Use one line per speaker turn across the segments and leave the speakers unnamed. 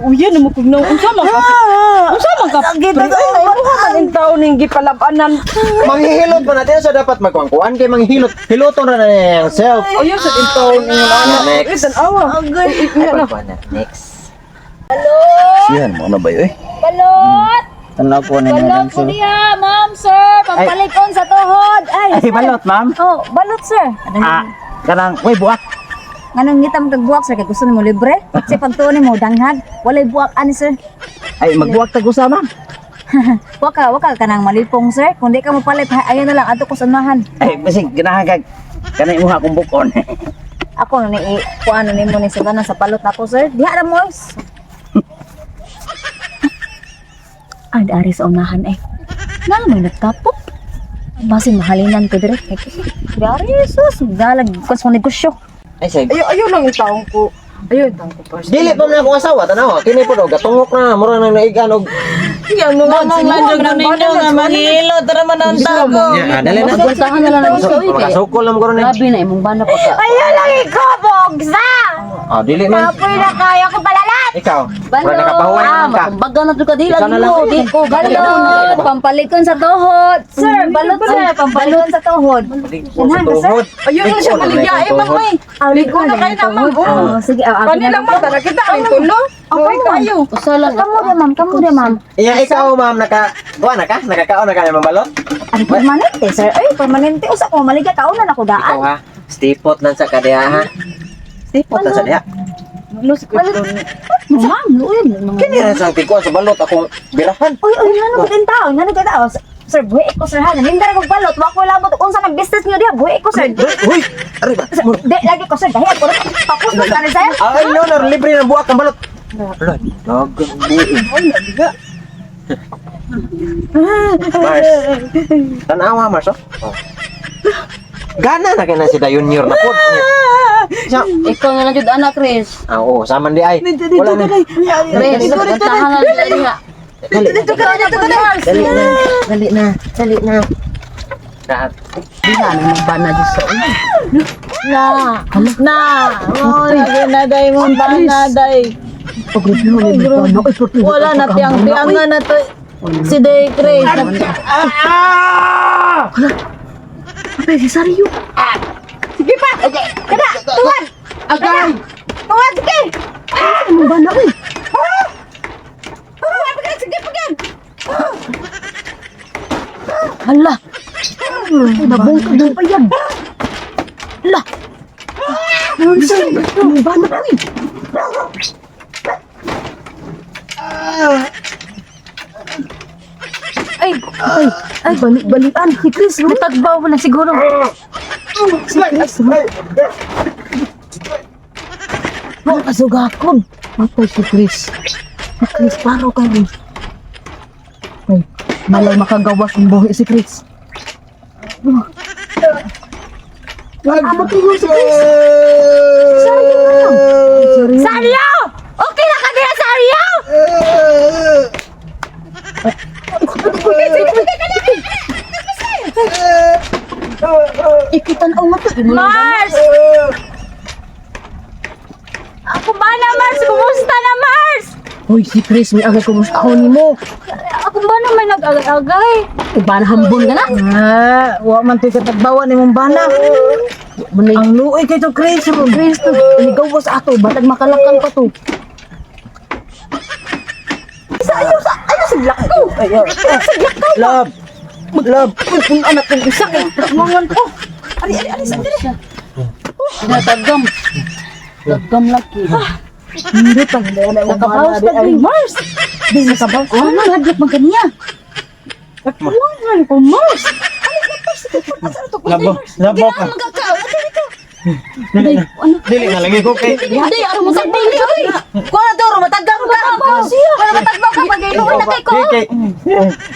Uya na mo kung unsa man ka. Unsa man ka? Kita ko man in taon ning gipalabanan.
Manghihilot pa natin sa dapat magkuan kay manghihilot. Hiloton na niya yung self.
Uya sa in taon ning ana.
Next.
Tanawa.
Next.
Siyan mo na ba yun?
Balot!
Tanaw po na
Balot po niya, ma'am, sir! Pampalikon sa tuhod! Ay,
Ay, balot, ma'am.
Oh, balot, sir!
Kanang, uy, buwak.
Anong ngita mo kagbuwak, sir? Kaya gusto mo libre? Kasi pagtuon mo, danghag. Walay buwak, ani, sir.
Ay, magbuwak tag usa, ma'am.
Waka ka nang malipong, sir. Kung di ka mapalit, ayun na lang, ato ko sanahan.
Ay, kasi ginahagag. Kanang imuha akong bukon.
Ako, kung ano ni mo ni Sugana sa palot na ko, sir. Diha na mo, ay, dari sa unahan eh. Nala may nagtapok. Basin mahalinan ko dire. Dari, sus. Dalag ko sa negosyo.
Ay, sige.
Ayo lang in taon ko. Ayo in taon ko first.
Dili pa man akong asawa, tanaw. Kini po daw gatungok na, mura nang naigan og
Yan mo nga lang ninyo nga mahilo tara man ang tago.
dali na.
Magpuntahan na lang ng gusto.
Makasukol lang ko ron.
Grabe na, imong bana pa ka.
Ayo lang ikabog sa.
Dili man.
Apoy na kaya ko palalat.
Ikaw. Mura nakapahuway naman ka.
Kumbaga na to ka dila
Ikaw na lang.
Di ko balot. Pampalikon sa tuhod. Sir, balot sir. Pampalikon sa tuhod.
Tuhod.
Ayo na siya maligyae man oy. Ligo na kayo naman.
Oh, sige.
Kanilang mata na kita ang tulo. Oy kayo.
Usalan. Kamu dia, ma'am.
Iya, ikaw ma'am kuha na ka? Nakakaon na ka ng mabalot?
Ano permanente, sir? Ay, permanente. Usa ko, maligya kaunan ako
Ikaw
daan.
ha. Stipot lang sa kadya ha. Stipot lang sa kadya.
Ma'am, luin.
Kini rin sa tikuan sa balot akong birahan.
Uy, ano ko din tao? Ano ka tao? Sir, buhi ko, sir, ha? Nanindara kong balot. Wako labot. Kung saan ang business niyo diha, buhi ko, sir.
Uy! Ari ba?
Di, lagi ko, sir. Dahil ako rin. Tapos na ka rin sa'yo.
Ay, no, no, libre ng buwak ng balot. Ala, dagang buing.
Ay nabiga.
Mars. Tanawa, Mars, oh. Gana na kaya na si Junior na po.
Ikaw nga lang jud anak, Chris.
Oo, saman di ay. Wala na.
Chris, kantahan na diha.
Dito ka na.
Dali na. Lahat.
Diha na magbana jud sa
Na. Oh, naginaday mo banaday. Wala na tiang-tiangan na to. Si Day Chris.
Apa si Saryo?
Sige pa. Okay. Kada, tuwan.
Agay!
Tuwan, sige.
Ano ba na uy?
Sige, pagyan.
Hala. Nabungkag ng pa yan. Hala. Ano ba na uy? Ay, balik-balikan. Si Chris, matagbaw mo na siguro. Si Chris, kasugakon. Matay si Chris. Si Chris, paro ka rin. Ay, malay makagawas ng buhi si Chris. Amo tuyo si Chris.
Saryo! Okay na ka diha, Saryo!
Ikitan mo to.
Mars! Ako ba na, Mars? Kumusta na, Mars?
Hoy, si Chris, may agay kumusta ni mo.
Ako ba na may nag-agay?
Ibana hambon ka na.
Wa man tayo katagbawa ni mong bana. Ang luoy kay to, Chris.
Chris, to. Inigawas ato. Batag makalakang pa to.
Ayun sa black ko.
Love!
Kung anak ng isa kay mangan ko. Ari, sandali.
Natagam. Tagam laki.
Hindi pa hindi na
Nakabawas ka din.
Mars.
Di nakabawas. Oh, nalagyak man kaniya.
Mangan ko, Mars.
Labo ka. Dili na lagi ko kay.
Hindi, ano mo sa dili.
Kuha na to, matagam ka. Wala matagam ka pag iluwi na kay ko.
Kay.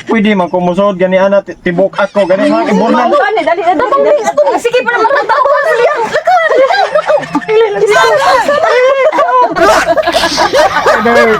Pwede man kumusod gani ana tibok ako gani mga ibornan.
Dali. Sige pa naman matagam ka.
Dali.